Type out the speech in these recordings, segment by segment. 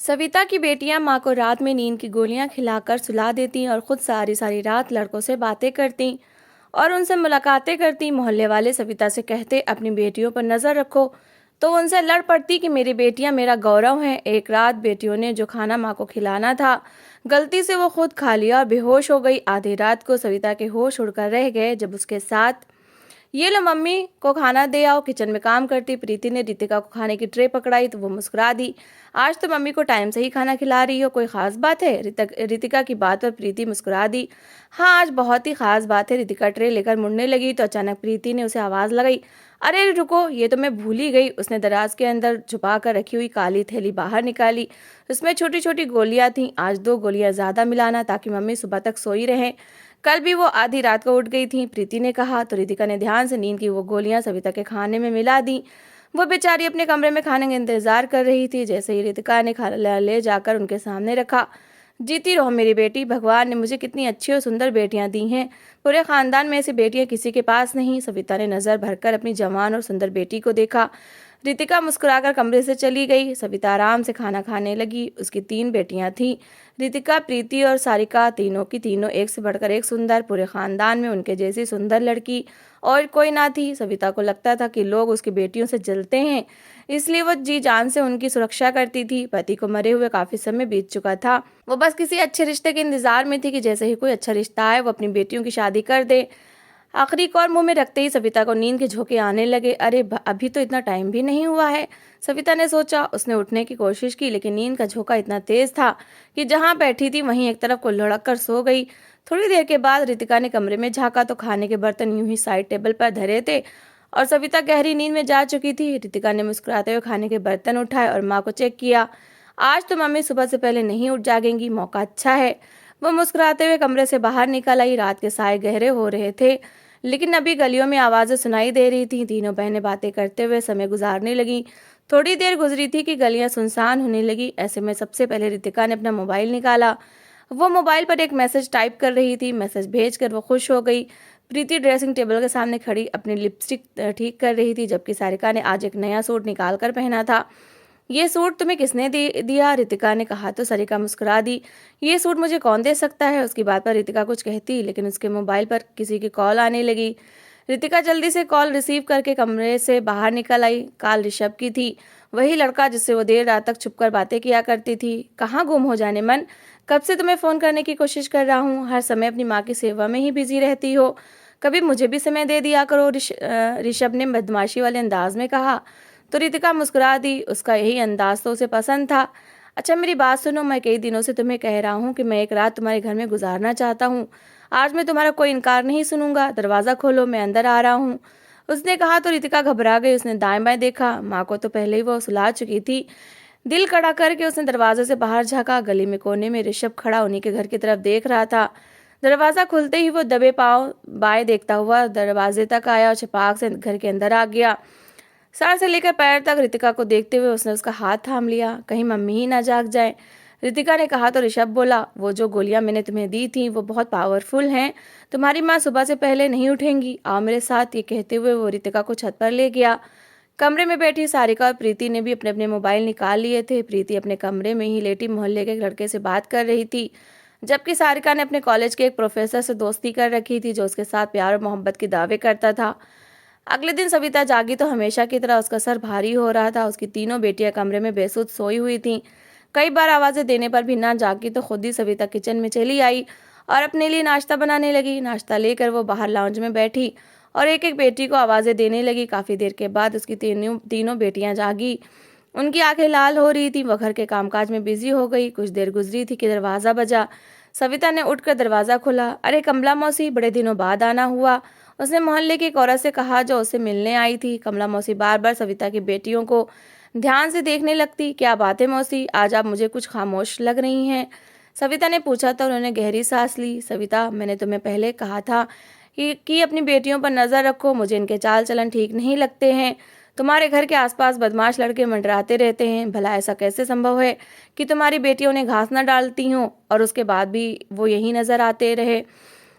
सविता की बेटियां माँ को रात में नींद की गोलियां खिलाकर सुला देती और खुद सारी सारी रात लड़कों से बातें करती और उनसे मुलाकातें करती। मोहल्ले वाले सविता से कहते अपनी बेटियों पर नजर रखो, तो उनसे लड़ पड़ती कि मेरी बेटियां मेरा गौरव हैं। एक रात बेटियों ने जो खाना माँ को खिलाना था, गलती से वो खुद खा लिया और बेहोश हो गई। आधी रात को सविता के होश उड़कर रह गए जब उसके साथ ये लो मम्मी को खाना दे आओ। किचन में काम करती प्रीति ने रितिका को खाने की ट्रे पकड़ाई तो वो मुस्कुरा दी। आज तो मम्मी को टाइम से ही खाना खिला रही हो, कोई खास बात है? रितिका की बात पर प्रीति मुस्कुरा दी। हाँ, आज बहुत ही खास बात है। रितिका ट्रे लेकर मुड़ने लगी तो अचानक प्रीति ने उसे आवाज लगाई, अरे रुको, ये तो मैं भूल ही गई। उसने दराज के अंदर छुपा कर रखी हुई काली थैली बाहर निकाली। उसमें छोटी छोटी गोलियां थीं। आज 2 गोलियां ज्यादा मिलाना ताकि मम्मी सुबह तक सोई रहे। कल भी वो आधी रात को उठ गई थी, प्रीति ने कहा। तो रितिका ने ध्यान से नींद की वो गोलियां सविता के खाने में मिला दी। वो बेचारी अपने कमरे में खाने का इंतजार कर रही थी। जैसे ही रितिका ने खाना ले जाकर उनके सामने रखा, जीती रहो मेरी बेटी, भगवान ने मुझे कितनी अच्छी और सुंदर बेटियां दी हैं। पूरे खानदान में ऐसी बेटियां किसी के पास नहीं। सविता ने नजर भरकर अपनी जवान और सुंदर बेटी को देखा। रितिका मुस्कुराकर कमरे से चली गई। सविता आराम से खाना खाने लगी। उसकी 3 बेटियां थीं, रितिका, प्रीति और सारिका। तीनों की तीनों एक से बढ़कर एक सुंदर। पूरे खानदान में उनके जैसी सुंदर लड़की और कोई ना थी। सविता को लगता था कि लोग उसकी बेटियों से जलते हैं, इसलिए वो जी जान से उनकी सुरक्षा करती थी। पति को मरे हुए काफी समय बीत चुका था। वो बस किसी अच्छे रिश्ते के इंतजार में थी कि जैसे ही कोई अच्छा रिश्ता आए वो अपनी बेटियों की शादी कर दे। आखिरी कौर मुंह में रखते ही सविता को नींद के झोंके आने लगे। अरे अभी तो इतना टाइम भी नहीं हुआ है, सविता ने सोचा। उसने उठने की कोशिश की लेकिन नींद का झोंका इतना तेज था कि जहां बैठी थी वहीं एक तरफ को लुढ़क कर सो गई। थोड़ी देर के बाद रितिका ने कमरे में झांका तो खाने के बर्तन यूं ही साइड टेबल पर धरे थे और सविता गहरी नींद में जा चुकी थी। रितिका ने मुस्कुराते हुए खाने के बर्तन उठाए और माँ को चेक किया। आज तो मम्मी सुबह से पहले नहीं उठ जागेंगी, मौका अच्छा है। वो मुस्कुराते हुए कमरे से बाहर निकल आई। रात के साए गहरे हो रहे थे लेकिन अभी गलियों में आवाजें सुनाई दे रही थीं। तीनों बहनें बातें करते हुए समय गुजारने लगी। थोड़ी देर गुजरी थी कि गलियां सुनसान होने लगी। ऐसे में सबसे पहले रितिका ने अपना मोबाइल निकाला। वो मोबाइल पर एक मैसेज टाइप कर रही थी। मैसेज भेजकर वो खुश हो गई। प्रीति ड्रेसिंग टेबल के सामने खड़ी अपनी लिपस्टिक ठीक कर रही थी, जबकि सारिका ने आज एक नया सूट निकाल कर पहना था। ये सूट तुम्हें किसने दिया? रितिका ने कहा तो सारिका मुस्कुरा दी। ये सूट मुझे कौन दे सकता है? उसकी बात पर रितिका कुछ कहती लेकिन उसके मोबाइल पर किसी की कॉल आने लगी। रितिका जल्दी से कॉल रिसीव करके कमरे से बाहर निकल आई। कॉल ऋषभ की थी, वही लड़का जिससे वो देर रात तक छुपकर बातें किया करती थी। कहाँ गुम हो जाने मन, कब से तुम्हें फोन करने की कोशिश कर रहा हूँ, हर समय अपनी माँ की सेवा में ही बिजी रहती हो, कभी मुझे भी समय दे दिया करो, ऋषभ ने बदमाशी वाले अंदाज में कहा। तो रितिका मुस्कुरा दी। उसका यही अंदाज तो उसे पसंद था। अच्छा मेरी बात सुनो, मैं कई दिनों से तुम्हें कह रहा हूँ कि मैं एक रात तुम्हारे घर में गुजारना चाहता हूँ। आज मैं तुम्हारा कोई इनकार नहीं सुनूंगा। दरवाज़ा खोलो, मैं अंदर आ रहा हूँ, उसने कहा। तो रितिका घबरा गई। उसने दाएं बाएं देखा। माँ को तो पहले ही वो सुला चुकी थी। दिल कड़ा करके उसने दरवाजे से बाहर झाँका। गली में कोने में ऋषभ खड़ा उन्हीं के घर की तरफ देख रहा था। दरवाज़ा खुलते ही वो दबे पाँव बाएं देखता हुआ दरवाजे तक आया और छपाक से घर के अंदर आ गया। सर से लेकर पैर तक रितिका को देखते हुए उसने उसका हाथ थाम लिया, कहीं मम्मी ही ना जाग जाए। रितिका ने कहा तो ऋषभ बोला, वो जो गोलियां मैंने तुम्हें दी थी वो बहुत पावरफुल हैं, तुम्हारी माँ सुबह से पहले नहीं उठेंगी, आओ मेरे साथ। ये कहते हुए वो रितिका को छत पर ले गया। कमरे में बैठी सारिका और प्रीति ने भी अपने अपने मोबाइल निकाल लिए थे। प्रीति अपने कमरे में ही लेटी मोहल्ले के एक लड़के से बात कर रही थी, जबकि सारिका ने अपने कॉलेज के एक प्रोफेसर से दोस्ती कर रखी थी जो उसके साथ प्यार और मोहब्बत के दावे करता था। अगले दिन सविता जागी तो हमेशा की तरह उसका सर भारी हो रहा था। उसकी 3 बेटियां कमरे में बेसुध सोई हुई थीं। कई बार आवाज़ें देने पर भी ना जागी तो खुद ही सविता किचन में चली आई और अपने लिए नाश्ता बनाने लगी। नाश्ता लेकर वो बाहर लाउंज में बैठी और एक एक बेटी को आवाज़ें देने लगी। काफ़ी देर के बाद उसकी तीनों बेटियां जागी। उनकी आंखें लाल हो रही थी। वह घर के कामकाज में बिजी हो गई। कुछ देर गुजरी थी कि दरवाज़ा बजा। सविता ने उठकर दरवाज़ा खोला। अरे कमला मौसी, बड़े दिनों बाद आना हुआ, उसने मोहल्ले की एक औरत से कहा जो उससे मिलने आई थी। कमला मौसी बार बार सविता की बेटियों को ध्यान से देखने लगती। क्या बात है मौसी, आज आप मुझे कुछ खामोश लग रही हैं, सविता ने पूछा। तो उन्होंने गहरी सांस ली। सविता, मैंने तुम्हें पहले कहा था कि अपनी बेटियों पर नज़र रखो, मुझे इनके चाल चलन ठीक नहीं लगते हैं। तुम्हारे घर के आसपास बदमाश लड़के मंडराते रहते हैं। भला ऐसा कैसे संभव है कि तुम्हारी बेटियों ने घास न डालती हों और उसके बाद भी वो यहीं नजर आते रहे।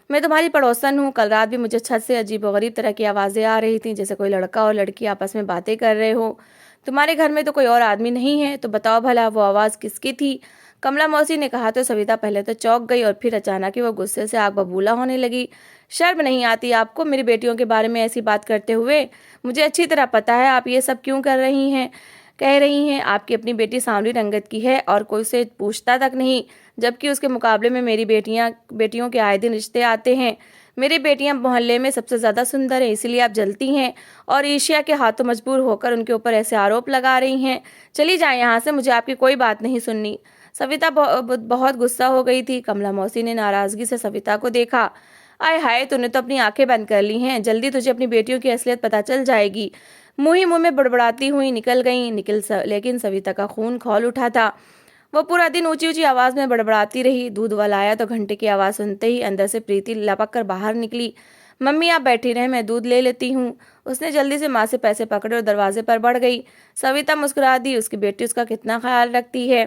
मैं तुम्हारी पड़ोसन हूँ। कल रात भी मुझे छत से अजीबोगरीब तरह की आवाज़ें आ रही थीं, जैसे कोई लड़का और लड़की आपस में बातें कर रहे हो। तुम्हारे घर में तो कोई और आदमी नहीं है, तो बताओ भला वो आवाज़ किसकी थी? कमला मौसी ने कहा तो सविता पहले तो चौंक गई और फिर अचानक ही वो गुस्से से आग बबूला होने लगी। शर्म नहीं आती आपको मेरी बेटियों के बारे में ऐसी बात करते हुए? मुझे अच्छी तरह पता है आप ये सब क्यों कह रही हैं। आपकी अपनी बेटी सांवली रंगत की है और कोई उसे पूछता तक नहीं, जबकि उसके मुकाबले में मेरी बेटियों के आए दिन रिश्ते आते हैं। मेरी बेटियां मोहल्ले में सबसे ज़्यादा सुंदर हैं, इसीलिए आप जलती हैं और ईर्ष्या के हाथों मजबूर होकर उनके ऊपर ऐसे आरोप लगा रही हैं। चली जाएं यहाँ से, मुझे आपकी कोई बात नहीं सुननी। सविता बहुत गुस्सा हो गई थी। कमला मौसी ने नाराज़गी से सविता को देखा। आय हाय, तूने तो अपनी आंखें बंद कर ली हैं, जल्दी तुझे अपनी बेटियों की असलियत पता चल जाएगी। मुंह ही मुंह में बड़बड़ाती हुई निकल गई। लेकिन सविता का खून खौल उठा था। वो पूरा दिन ऊंची ऊंची आवाज में बड़बड़ाती रही। दूध वाला आया तो घंटे की आवाज सुनते ही अंदर से प्रीति लपक कर बाहर निकली। मम्मी आप बैठी रहे, मैं दूध ले लेती हूँ। उसने जल्दी से माँ से पैसे पकड़े और दरवाजे पर बढ़ गई। सविता मुस्कुरा दी, उसकी बेटी उसका कितना ख्याल रखती है।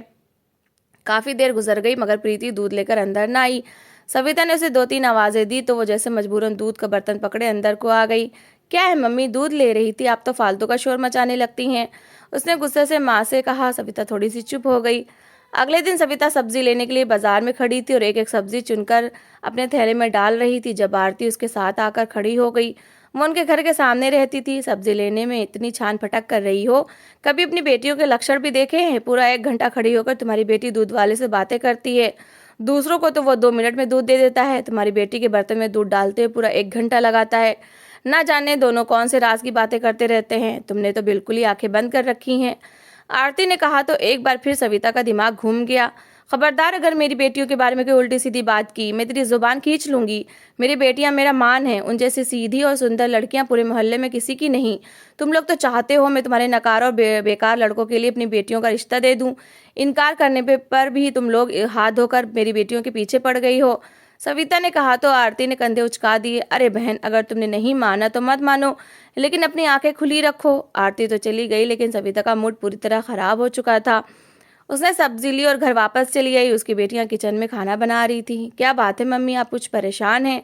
काफी देर गुजर गई मगर प्रीति दूध लेकर अंदर न आई। सविता ने उसे 2-3 आवाजें दी तो वो जैसे मजबूरन दूध का बर्तन पकड़े अंदर को आ गई। क्या है मम्मी, दूध ले रही थी, आप तो फालतू का शोर मचाने लगती हैं, उसने गुस्से से माँ से कहा। सविता थोड़ी सी चुप हो गई। अगले दिन सविता सब्जी लेने के लिए बाजार में खड़ी थी और एक एक सब्जी चुनकर अपने थैले में डाल रही थी जब आरती उसके साथ आकर खड़ी हो गई। वो उनके घर के सामने रहती थी। सब्जी लेने में इतनी छान फटक कर रही हो, कभी अपनी बेटियों के लक्षण भी देखे हैं? पूरा 1 घंटा खड़ी होकर तुम्हारी बेटी दूध वाले से बातें करती है। दूसरों को तो वो 2 मिनट में दूध दे देता है, तुम्हारी बेटी के बर्तन में दूध डालते हुए पूरा 1 घंटा लगाता है। ना जाने दोनों कौन से राज की बातें करते रहते हैं। तुमने तो बिल्कुल ही आंखें बंद कर रखी हैं। आरती ने कहा तो एक बार फिर सविता का दिमाग घूम गया। खबरदार, अगर मेरी बेटियों के बारे में कोई उल्टी सीधी बात की, मैं तेरी जुबान खींच लूंगी। मेरी बेटियां मेरा मान है, उन जैसी सीधी और सुंदर लड़कियां पूरे मोहल्ले में किसी की नहीं। तुम लोग तो चाहते हो मैं तुम्हारे नकार और बेकार लड़कों के लिए अपनी बेटियों का रिश्ता दे दूं। इनकार करने पर भी तुम लोग हाथ धोकर मेरी बेटियों के पीछे पड़ गई हो। सविता ने कहा तो आरती ने कंधे उचका दिए। अरे बहन, अगर तुमने नहीं माना तो मत मानो, लेकिन अपनी आंखें खुली रखो। आरती तो चली गई लेकिन सविता का मूड पूरी तरह खराब हो चुका था। उसने सब्जी ली और घर वापस चली आई। उसकी बेटियां किचन में खाना बना रही थी। क्या बात है मम्मी, आप कुछ परेशान हैं?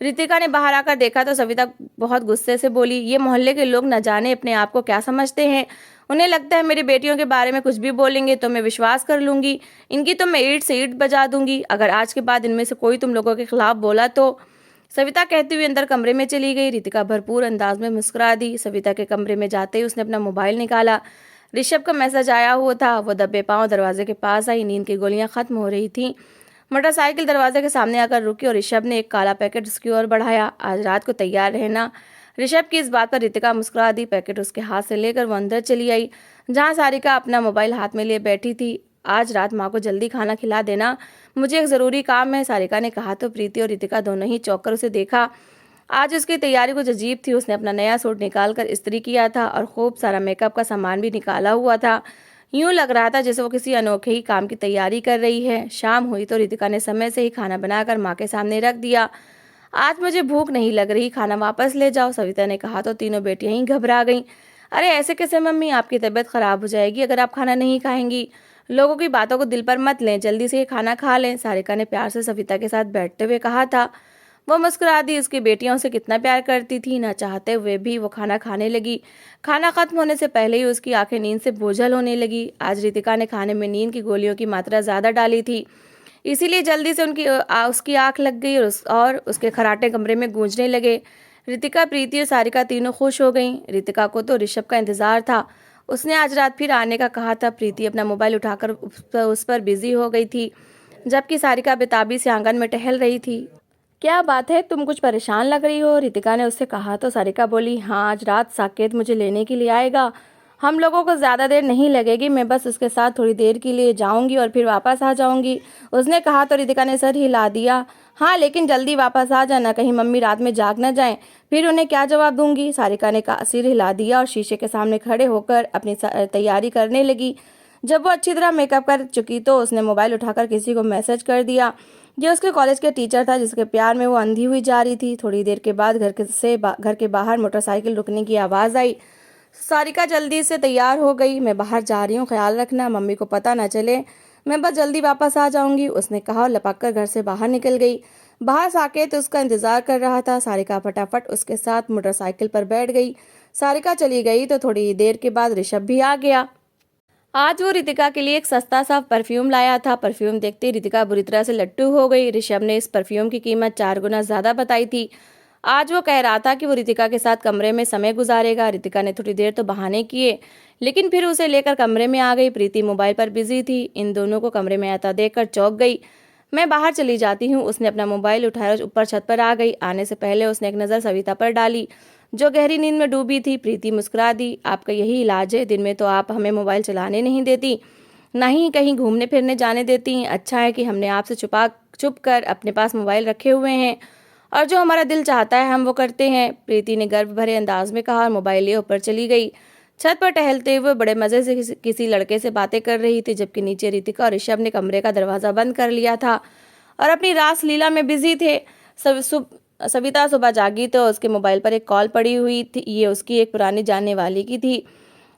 रितिका ने बाहर आकर देखा तो सविता बहुत गुस्से से बोली, ये मोहल्ले के लोग न जाने अपने आप को क्या समझते हैं। उन्हें लगता है मेरी बेटियों के बारे में कुछ भी बोलेंगे तो मैं विश्वास कर लूंगी। इनकी तो मैं ईंट से ईंट बजा दूंगी अगर आज के बाद इनमें से कोई तुम लोगों के खिलाफ बोला तो। सविता कहती हुई अंदर कमरे में चली गई। रितिका भरपूर अंदाज में मुस्कुरा दी। सविता के कमरे में जाते ही उसने अपना मोबाइल निकाला। ऋषभ का मैसेज आया हुआ था। वो दबे पांव दरवाजे के पास आई। नींद की गोलियां खत्म हो रही थी। मोटरसाइकिल दरवाजे के सामने आकर रुकी और ऋषभ ने एक काला पैकेट उसकी ओर बढ़ाया। आज रात को तैयार रहना। ऋषभ की इस बात पर रितिका मुस्कुरा दी। पैकेट उसके हाथ से लेकर वो अंदर चली आई जहां सारिका अपना मोबाइल हाथ में लिए बैठी थी। आज रात माँ को जल्दी खाना खिला देना, मुझे एक ज़रूरी काम है, सारिका ने कहा तो प्रीति और रितिका दोनों ही चौंक कर उसे देखा। आज उसकी तैयारी कुछ अजीब थी। उसने अपना नया सूट निकाल कर इस्त्री किया था और खूब सारा मेकअप का सामान भी निकाला हुआ था। यूं लग रहा था जैसे वो किसी अनोखे ही काम की तैयारी कर रही है। शाम हुई तो रितिका ने समय से ही खाना बनाकर माँ के सामने रख दिया। आज मुझे भूख नहीं लग रही, खाना वापस ले जाओ, सविता ने कहा तो तीनों बेटियां ही घबरा गईं। अरे ऐसे कैसे मम्मी, आपकी तबीयत खराब हो जाएगी अगर आप खाना नहीं खाएंगी। लोगों की बातों को दिल पर मत लें, जल्दी से ये खाना खा लें, सारिका ने प्यार से सविता के साथ बैठते हुए कहा था। वो मुस्कुरा दी। उसकी बेटियां उसे कितना प्यार करती थी, ना चाहते हुए भी वो खाना खाने लगी। खाना खत्म होने से पहले ही उसकी आंखें नींद से बोझल होने लगी। आज रितिका ने खाने में नींद की गोलियों की मात्रा ज्यादा डाली थी, इसीलिए जल्दी से उसकी आंख लग गई और उसके खराटे कमरे में गूंजने लगे। रितिका, प्रीति और सारिका तीनों खुश हो गईं। रितिका को तो ऋषभ का इंतजार था। उसने आज रात फिर आने का कहा था। प्रीति अपना मोबाइल उठाकर उस पर बिजी हो गई थी, जबकि सारिका बेताबी से आंगन में टहल रही थी। क्या बात है, तुम कुछ परेशान लग रही हो, रितिका ने उससे कहा तो सारिका बोली, हाँ आज रात साकेत मुझे लेने के लिए आएगा। हम लोगों को ज़्यादा देर नहीं लगेगी, मैं बस उसके साथ थोड़ी देर के लिए जाऊंगी और फिर वापस आ जाऊंगी, उसने कहा तो रितिका ने सर हिला दिया। हाँ लेकिन जल्दी वापस आ जाना, कहीं मम्मी रात में जाग न जाएं, फिर उन्हें क्या जवाब दूंगी। सारिका ने सिर हिला दिया और शीशे के सामने खड़े होकर अपनी तैयारी करने लगी। जब वो अच्छी तरह मेकअप कर चुकी तो उसने मोबाइल उठाकर किसी को मैसेज कर दिया। ये उसके कॉलेज के टीचर था जिसके प्यार में वो अंधी हुई जा रही थी। थोड़ी देर के बाद घर के बाहर मोटरसाइकिल रुकने की आवाज़ आई। सारिका जल्दी से तैयार हो गई। मैं बाहर जा रही हूँ, ख्याल रखना, मम्मी को पता ना चले, मैं बस जल्दी वापस आ जाऊंगी, उसने कहा और लपक कर घर से बाहर निकल गई। बाहर साकेत उसका इंतजार कर रहा था। सारिका फटाफट उसके साथ मोटरसाइकिल पर बैठ गई। सारिका चली गई तो थोड़ी देर के बाद ऋषभ भी आ गया। आज वो रितिका के लिए एक सस्ता सा परफ्यूम लाया था। परफ्यूम देखते ही रितिका बुरी तरह से लट्टू हो गई। ऋषभ ने इस परफ्यूम की कीमत 4 गुना ज्यादा बताई थी। आज वो कह रहा था कि वो रितिका के साथ कमरे में समय गुजारेगा। रितिका ने थोड़ी देर तो बहाने किए, लेकिन फिर उसे लेकर कमरे में आ गई। प्रीति मोबाइल पर बिजी थी। इन दोनों को कमरे में आता देखकर चौंक गई। मैं बाहर चली जाती हूँ, उसने अपना मोबाइल उठाया और ऊपर छत पर आ गई। आने से पहले उसने एक नज़र सविता पर डाली, जो गहरी नींद में डूबी थी। प्रीति मुस्कुरा दी। आपका यही इलाज है? दिन में तो आप हमें मोबाइल चलाने नहीं देती, ना ही कहीं घूमने फिरने जाने देती। अच्छा है कि हमने आपसे छुप कर अपने पास मोबाइल रखे हुए हैं, और जो हमारा दिल चाहता है हम वो करते हैं। प्रीति ने गर्व भरे अंदाज में कहा और मोबाइल लिए ऊपर चली गई। छत पर टहलते हुए बड़े मजे से किसी लड़के से बातें कर रही थी, जबकि नीचे रितिका और ऋषभ ने कमरे का दरवाजा बंद कर लिया था और अपनी रास लीला में बिजी थे। सविता सुबह जागी तो उसके मोबाइल पर एक कॉल पड़ी हुई थी। ये उसकी एक पुरानी जानने वाली की थी।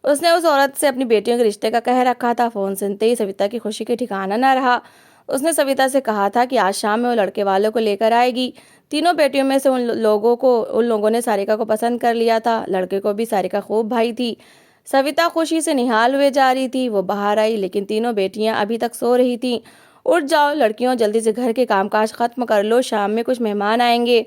उसने उस औरत से अपनी बेटियों के रिश्ते का कह रखा था। फोन सुनते ही सविता की खुशी के ठिकाना न रहा। उसने सविता से कहा था कि आज शाम में वो लड़के वालों को लेकर आएगी। तीनों बेटियों में से उन लोगों ने सारिका को पसंद कर लिया था। लड़के को भी सारिका खूब भाई थी। सविता खुशी से निहाल हुए जा रही थी। वो बाहर आई, लेकिन तीनों बेटियां अभी तक सो रही थीं। उठ जाओ लड़कियों, जल्दी से घर के कामकाज खत्म कर लो, शाम में कुछ मेहमान आएंगे,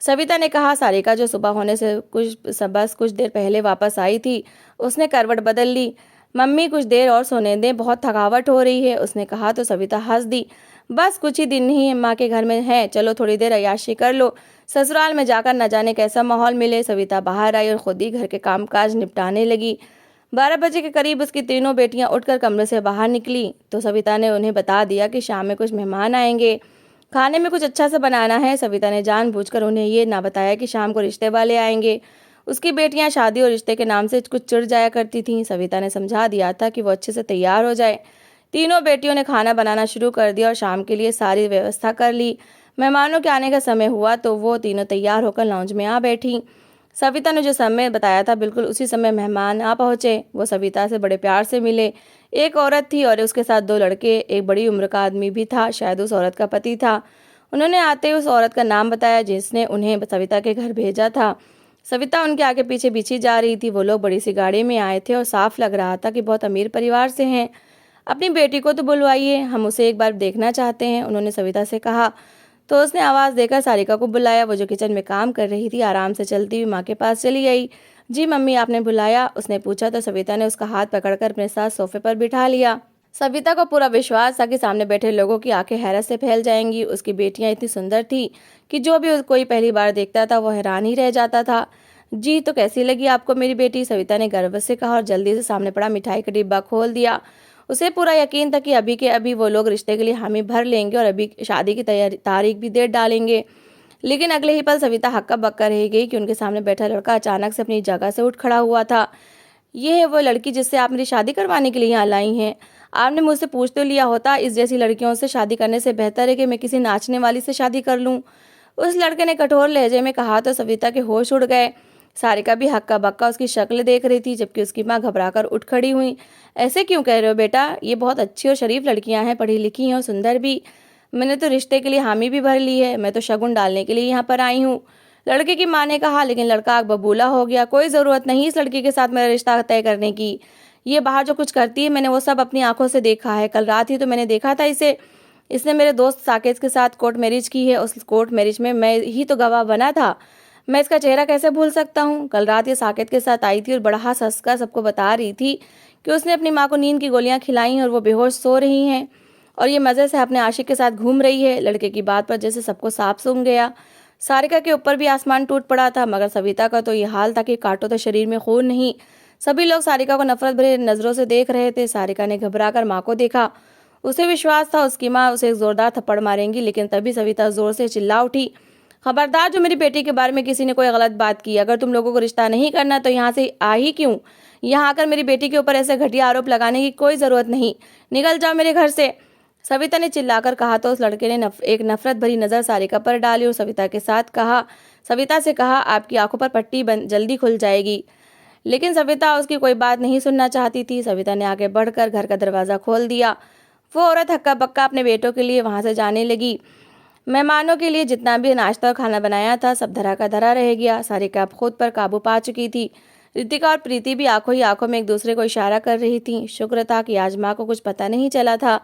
सविता ने कहा। सारिका जो सुबह होने से बस कुछ देर पहले वापस आई थी, उसने करवट बदल ली। मम्मी कुछ देर और सोने दें, बहुत थकावट हो रही है, उसने कहा तो सविता हंस दी। बस कुछ ही दिन ही माँ के घर में है, चलो थोड़ी देर अय्याशी कर लो, ससुराल में जाकर न जाने कैसा माहौल मिले। सविता बाहर आई और खुद ही घर के कामकाज निपटाने लगी। 12 बजे के करीब उसकी तीनों बेटियां उठकर कमरे से बाहर निकली तो सविता ने उन्हें बता दिया कि शाम में कुछ मेहमान आएंगे, खाने में कुछ अच्छा सा बनाना है। सविता ने जानबूझकर उन्हें ये ना बताया कि शाम को रिश्ते वाले आएंगे। उसकी बेटियां शादी और रिश्ते के नाम से कुछ चिढ़ जाया करती थीं। सविता ने समझा दिया था कि वो अच्छे से तैयार हो जाए। तीनों बेटियों ने खाना बनाना शुरू कर दिया और शाम के लिए सारी व्यवस्था कर ली। मेहमानों के आने का समय हुआ तो वो तीनों तैयार होकर लाउंज में आ बैठी। सविता ने जो समय बताया था बिल्कुल उसी समय मेहमान आ पहुंचे। वो सविता से बड़े प्यार से मिले। एक औरत थी और उसके साथ 2 लड़के, एक बड़ी उम्र का आदमी भी था, शायद उस औरत का पति था। उन्होंने आते ही उस औरत का नाम बताया जिसने उन्हें सविता के घर भेजा था। सविता उनके आगे पीछे पीछे जा रही थी। वो लोग बड़ी सी गाड़ी में आए थे और साफ लग रहा था कि बहुत अमीर परिवार से हैं। अपनी बेटी को तो बुलवाइए, हम उसे एक बार देखना चाहते हैं, उन्होंने सविता से कहा। तो उसने आवाज़ देकर सारिका को बुलाया। वो जो किचन में काम कर रही थी आराम से चलती हुई माँ के पास चली आई। जी मम्मी, आपने बुलाया? उसने पूछा तो सविता ने उसका हाथ पकड़कर अपने साथ सोफे पर बिठा लिया। सविता को पूरा विश्वास था कि सामने बैठे लोगों की आंखें हैरत से फैल जाएंगी। उसकी बेटियां इतनी सुंदर थी कि जो भी कोई पहली बार देखता था वो हैरान ही रह जाता था। जी, तो कैसी लगी आपको मेरी बेटी? सविता ने गर्व से कहा और जल्दी से सामने पड़ा मिठाई का डिब्बा खोल दिया। उसे पूरा यकीन था कि अभी के अभी वो लोग रिश्ते के लिए हामी भर लेंगे और अभी शादी की तारीख भी दे डालेंगे। लेकिन अगले ही पल सविता हक्का बक्का रह गई कि उनके सामने बैठा लड़का अचानक से अपनी जगह से उठ खड़ा हुआ था। ये है वो लड़की जिससे आप मेरी शादी करवाने के लिए यहाँ लाई हैं? आपने मुझसे पूछ तो लिया होता, इस जैसी लड़कियों से शादी करने से बेहतर है कि मैं किसी नाचने वाली से शादी कर लूँ, उस लड़के ने कठोर लहजे में कहा। तो सविता के होश उड़ गए। सारिका भी हक्का बक्का उसकी शक्ल देख रही थी, जबकि उसकी माँ घबराकर उठ खड़ी हुई। ऐसे क्यों कह रहे हो बेटा? ये बहुत अच्छी और शरीफ लड़कियां हैं, पढ़ी लिखी हैं और सुंदर भी। मैंने तो रिश्ते के लिए हामी भी भर ली है, मैं तो शगुन डालने के लिए यहाँ पर आई हूँ, लड़के की माँ ने कहा। लेकिन लड़का आग बबूला हो गया। कोई ज़रूरत नहीं इस लड़की के साथ मेरा रिश्ता तय करने की। ये बाहर जो कुछ करती है मैंने वो सब अपनी आंखों से देखा है। कल रात ही तो मैंने देखा था इसे। इसने मेरे दोस्त साकेत के साथ कोर्ट मैरिज की है। उस कोर्ट मैरिज में मैं ही तो गवाह बना था। मैं इसका चेहरा कैसे भूल सकता हूँ? कल रात ये साकेत के साथ आई थी और बड़ा हंसकर सबको बता रही थी कि उसने अपनी माँ को नींद की गोलियां खिलाई और वो बेहोश सो रही हैं और ये मज़े से अपने आशिक के साथ घूम रही है। लड़के की बात पर जैसे सबको साफ सूंघ गया। सारिका के ऊपर भी आसमान टूट पड़ा था, मगर सविता का तो ये हाल था कि काटो तो शरीर में खून नहीं। सभी लोग सारिका को नफरत भरे नज़रों से देख रहे थे। सारिका ने घबराकर माँ को देखा। उसे विश्वास था उसकी माँ उसे एक जोरदार थप्पड़ मारेंगी, लेकिन तभी सविता जोर से चिल्ला उठी, खबरदार, जो मेरी बेटी के बारे में किसी ने कोई गलत बात की, अगर तुम लोगों को रिश्ता नहीं करना तो यहाँ से आ ही क्यों? यहाँ आकर मेरी बेटी के ऊपर ऐसे घटिया आरोप लगाने की कोई ज़रूरत नहीं, निकल जाओ मेरे घर से, सविता ने चिल्लाकर कहा। तो उस लड़के ने एक नफरत भरी नज़र सारिका पर डाली और सविता से कहा, आपकी आंखों पर पट्टी जल्दी खुल जाएगी। लेकिन सविता उसकी कोई बात नहीं सुनना चाहती थी। सविता ने आगे बढ़कर घर का दरवाज़ा खोल दिया। वो औरत हक्का बक्का अपने बेटों के लिए वहाँ से जाने लगी। मेहमानों के लिए जितना भी नाश्ता और खाना बनाया था सब धरा का धरा रह गया। सारिका अब खुद पर काबू पा चुकी थी। रितिका और प्रीति भी आंखों ही आंखों में एक दूसरे को इशारा कर रही थी। शुक्र था कि आज माँ को कुछ पता नहीं चला था।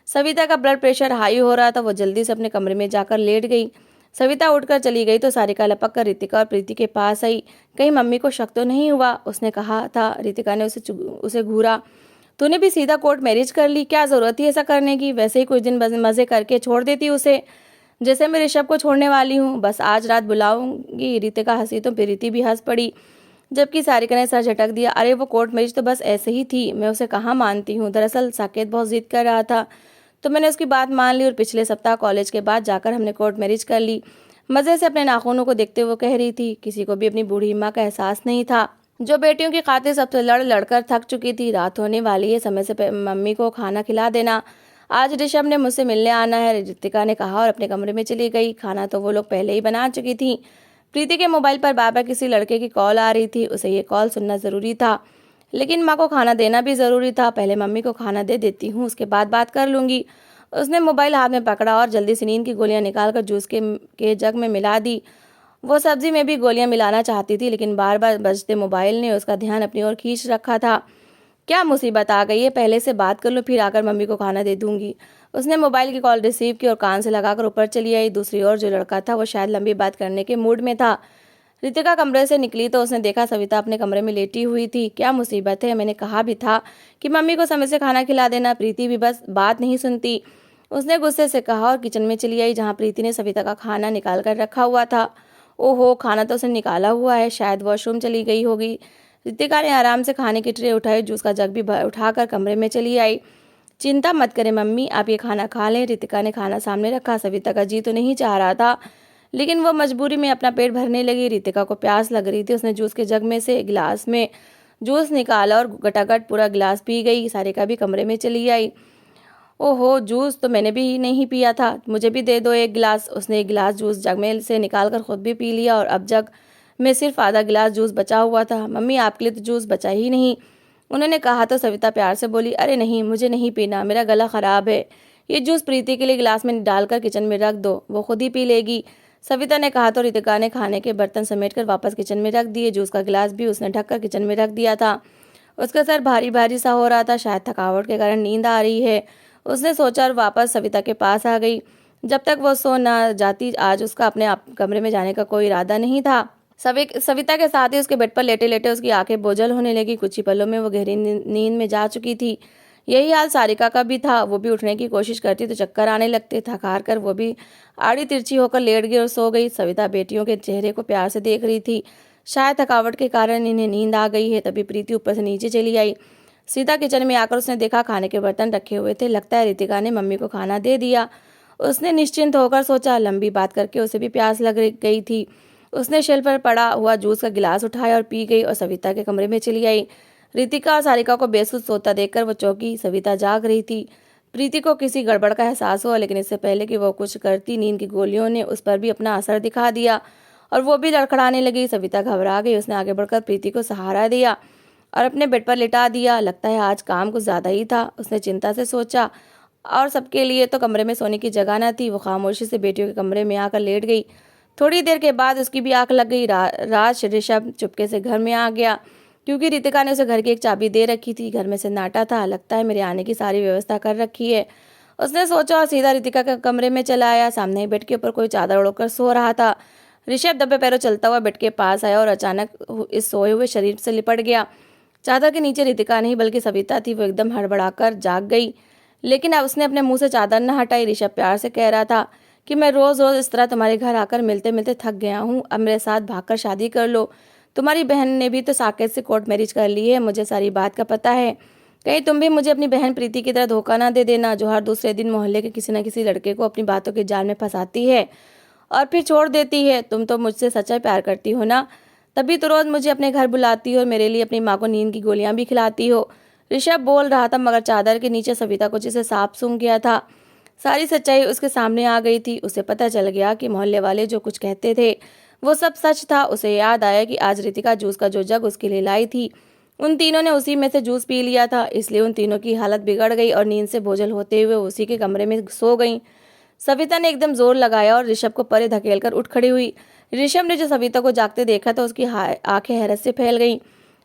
सविता का ब्लड प्रेशर हाई हो रहा था। वो जल्दी से अपने कमरे में जाकर लेट गई। सविता उठकर चली गई तो सारिका लपक कर रितिका और प्रीति के पास आई। कहीं मम्मी को शक तो नहीं हुआ, उसने कहा था। रितिका ने उसे घूरा। तूने भी सीधा कोर्ट मैरिज कर ली, क्या जरूरत थी ऐसा करने की? वैसे ही कुछ दिन मजे करके छोड़ देती उसे, जैसे मैं ऋषभ को छोड़ने वाली हूँ। बस आज रात बुलाऊंगी। रितिका हंसी तो प्रीति भी हंस पड़ी, जबकि सारिका ने सर झटक दिया। अरे वो कोर्ट मैरिज तो बस ऐसे ही थी, मैं उसे कहाँ मानती हूँ। दरअसल साकेत बहुत जिद कर रहा था तो मैंने उसकी बात मान ली और पिछले सप्ताह कॉलेज के बाद जाकर हमने कोर्ट मैरिज कर ली। मजे से अपने नाखूनों को देखते हुए कह रही थी। किसी को भी अपनी बूढ़ी माँ का एहसास नहीं था, जो बेटियों की खातिर सबसे लड़कर थक चुकी थी। रात होने वाली है, समय से मम्मी को खाना खिला देना। आज ऋषभ ने मुझसे मिलने आना है, रितिका ने कहा और अपने कमरे में चली गई। खाना तो वो लोग पहले ही बना चुकी थी। प्रीति के मोबाइल पर बार बार किसी लड़के की कॉल आ रही थी। उसे ये कॉल सुनना जरूरी था, लेकिन माँ को खाना देना भी जरूरी था। पहले मम्मी को खाना दे देती हूँ, उसके बाद बात कर लूंगी। उसने मोबाइल हाथ में पकड़ा और जल्दी से नींद की गोलियां निकालकर जूस के जग में मिला दी। वो सब्जी में भी गोलियां मिलाना चाहती थी, लेकिन बार बार बजते मोबाइल ने उसका ध्यान अपनी ओर खींच रखा था। क्या मुसीबत आ गई है, पहले से बात कर लो, फिर आकर मम्मी को खाना दे दूंगी। उसने मोबाइल की कॉल रिसीव की और कान से लगाकर ऊपर चली आई। दूसरी ओर जो लड़का था वो शायद लंबी बात करने के मूड में था। रितिका कमरे से निकली तो उसने देखा सविता अपने कमरे में लेटी हुई थी। क्या मुसीबत है, मैंने कहा भी था कि मम्मी को समय से खाना खिला देना। प्रीति भी बस बात नहीं सुनती, उसने गुस्से से कहा और किचन में चली आई, जहाँ प्रीति ने सविता का खाना निकाल कर रखा हुआ था। ओहो, खाना तो उसने निकाला हुआ है, शायद वॉशरूम चली गई होगी। रितिका ने आराम से खाने की ट्रे उठाई, जूस का जग भी उठाकर कमरे में चली आई। चिंता मत करें मम्मी, आप ये खाना खा लें। रितिका ने खाना सामने रखा। सविता का जी तो नहीं चाह रहा था, लेकिन वो मजबूरी में अपना पेट भरने लगी। रितिका को प्यास लग रही थी। उसने जूस के जग में से गिलास में जूस निकाला और गटागट पूरा गिलास पी गई। सारिका भी कमरे में चली आई। ओहो, जूस तो मैंने भी नहीं पिया था, मुझे भी दे दो एक गिलास। उसने एक गिलास जूस जग में से निकाल कर खुद भी पी लिया और अब जग में सिर्फ आधा गिलास जूस बचा हुआ था। मम्मी, आपके लिए तो जूस बचा ही नहीं, उन्होंने कहा तो सविता प्यार से बोली। अरे नहीं, मुझे नहीं पीना, मेरा गला खराब है। ये जूस प्रीति के लिए गिलास में डालकर किचन में रख दो, वो खुद ही पी लेगी, सविता ने कहा तो रितिका ने खाने के बर्तन समेटकर वापस किचन में रख दिए। जूस का गिलास भी उसने ढककर किचन में रख दिया था। उसका सर भारी भारी सा हो रहा था, शायद थकावट के कारण नींद आ रही है, उसने सोचा और वापस सविता के पास आ गई। जब तक वो सो ना जाती आज उसका अपने आप कमरे में जाने का कोई इरादा नहीं था। सविता के साथ ही उसके बेड पर लेटे लेटे उसकी आंखें बोझल होने लगी। कुछ ही पलों में वो गहरी नींद में जा चुकी थी। यही हाल सारिका का भी था। वो भी उठने की कोशिश करती तो चक्कर आने लगते। थक हार कर वो भी आड़ी तिरछी होकर लेट गई और सो गई। सविता बेटियों के चेहरे को प्यार से देख रही थी। शायद थकावट के कारण इन्हें नींद आ गई है। तभी प्रीति ऊपर से नीचे चली आई। सीधा किचन में आकर उसने देखा खाने के बर्तन रखे हुए थे। लगता है रितिका ने मम्मी को खाना दे दिया। उसने निश्चिंत होकर सोचा। लंबी बात करके उसे भी प्यास लग गई थी। उसने शेल्फ पर पड़ा हुआ जूस का गिलास उठाया और पी गई और सविता के कमरे में चली आई। रितिका और सारिका को बेसुध सोता देखकर वो चौंकी। सविता जाग रही थी। प्रीति को किसी गड़बड़ का एहसास हुआ, लेकिन इससे पहले कि वो कुछ करती नींद की गोलियों ने उस पर भी अपना असर दिखा दिया और वो भी लड़खड़ाने लगी। सविता घबरा गई। उसने आगे बढ़कर प्रीति को सहारा दिया और अपने बेड पर लिटा दिया। लगता है आज काम कुछ ज्यादा ही था, उसने चिंता से सोचा। और सबके लिए तो कमरे में सोने की जगह न थी। वो खामोशी से बेटियों के कमरे में आकर लेट गई। थोड़ी देर के बाद उसकी भी आंख लग गई। राज ऋषभ चुपके से घर में आ गया, क्योंकि रितिका ने उसे घर की एक चाबी दे रखी थी। घर में सन्नाटा था। लगता है मेरे आने की सारी व्यवस्था कर रखी है, उसने सोचा और सीधा रितिका के कमरे में चला आया। सामने ही बेड के ऊपर कोई चादर ओढ़कर सो रहा था। ऋषभ दबे पैरों चलता हुआ बेड के पास आया और अचानक इस सोए हुए शरीर से लिपट गया। चादर के नीचे रितिका नहीं बल्कि सविता थी। वो एकदम हड़बड़ाकर जाग गई, लेकिन अब उसने अपने मुंह से चादर न हटाई। ऋषभ प्यार से कह रहा था कि मैं रोज रोज इस तरह तुम्हारे घर आकर मिलते मिलते थक गया हूँ। अब मेरे साथ भागकर शादी कर लो। तुम्हारी बहन ने भी तो साकेत से कोर्ट मैरिज कर ली है, मुझे सारी बात का पता है। कहीं तुम भी मुझे अपनी बहन प्रीति की तरह धोखा ना दे देना, जो हर दूसरे दिन मोहल्ले के किसी न किसी लड़के को अपनी बातों के जाल में फंसाती है और फिर छोड़ देती है। तुम तो मुझसे सच्चा प्यार करती हो ना, तभी तो रोज मुझे अपने घर बुलाती हो और मेरे लिए अपनी माँ को नींद की गोलियां भी खिलाती हो। ऋषभ बोल रहा था, मगर चादर के नीचे सविता को जिसे सांप सूंघ गया था, सारी सच्चाई उसके सामने आ गई थी। उसे पता चल गया कि मोहल्ले वाले जो कुछ कहते थे वो सब सच था। उसे याद आया कि आज रितिका जूस का जो जग उसके लिए लाई थी, उन तीनों ने उसी में से जूस पी लिया था। इसलिए उन तीनों की हालत बिगड़ गई और नींद से बोझल होते हुए उसी के कमरे में सो गई। सविता ने एकदम जोर लगाया और ऋषभ को परे धकेलकर उठ खड़ी हुई। ऋषभ ने जो सविता को जागते देखा तो उसकी आंखें हैरत से फैल गईं।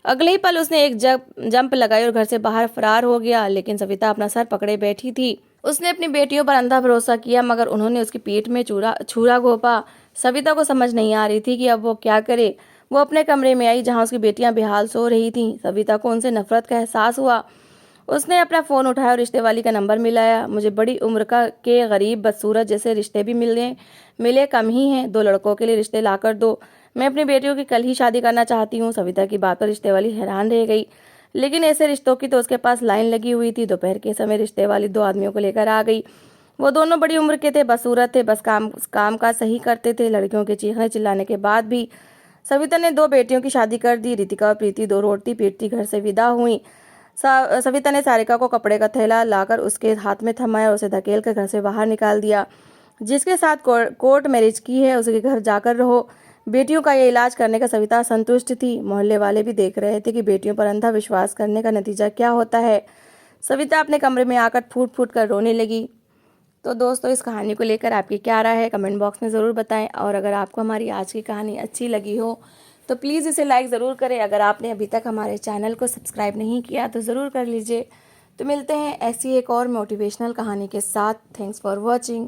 अगले ही पल उसने एक जंप लगाई और घर से बाहर फरार हो गया। लेकिन सविता अपना सर पकड़े बैठी थी। उसने अपनी बेटियों पर अंधा भरोसा किया, मगर उन्होंने उसकी पीठ में छुरा घोंपा। सविता को समझ नहीं आ रही थी कि अब वो क्या करे। वो अपने कमरे में आई, जहां उसकी बेटियां बेहाल सो रही थीं। सविता को उनसे नफरत का एहसास हुआ। उसने अपना फ़ोन उठाया और रिश्ते वाली का नंबर मिलाया। मुझे बड़ी उम्र का के गरीब बदसूरत जैसे रिश्ते भी मिले कम ही हैं। 2 लड़कों के लिए रिश्ते लाकर दो। मैं अपनी बेटियों की कल ही शादी करना चाहती हूँ। सविता की बात पर रिश्ते वाली हैरान रह गई। लेकिन ऐसे रिश्तों की तो उसके पास लाइन लगी हुई थी। दोपहर के समय रिश्ते वाली 2 आदमियों को लेकर आ गई। वो दोनों बड़ी उम्र के थे, बदसूरत थे, बस काम का सही करते थे। लड़कियों के चीखने चिल्लाने के बाद भी सविता ने 2 बेटियों की शादी कर दी। रितिका और प्रीति 2 रोती पीटती घर से विदा हुई। सविता ने सारिका को कपड़े का थैला लाकर उसके हाथ में थमाया और उसे धकेल कर घर से बाहर निकाल दिया। जिसके साथ कोर्ट मैरिज की है उसके घर जाकर रहो। बेटियों का ये इलाज करने का सविता संतुष्ट थी। मोहल्ले वाले भी देख रहे थे कि बेटियों पर अंधा विश्वास करने का नतीजा क्या होता है। सविता अपने कमरे में आकर फूट फूट कर रोने लगी। तो दोस्तों, इस कहानी को लेकर आपकी क्या राय है, कमेंट बॉक्स में ज़रूर बताएं। और अगर आपको हमारी आज की कहानी अच्छी लगी हो तो प्लीज़ इसे लाइक ज़रूर करें। अगर आपने अभी तक हमारे चैनल को सब्सक्राइब नहीं किया तो ज़रूर कर लीजिए। तो मिलते हैं ऐसी एक और मोटिवेशनल कहानी के साथ। Thanks for watching.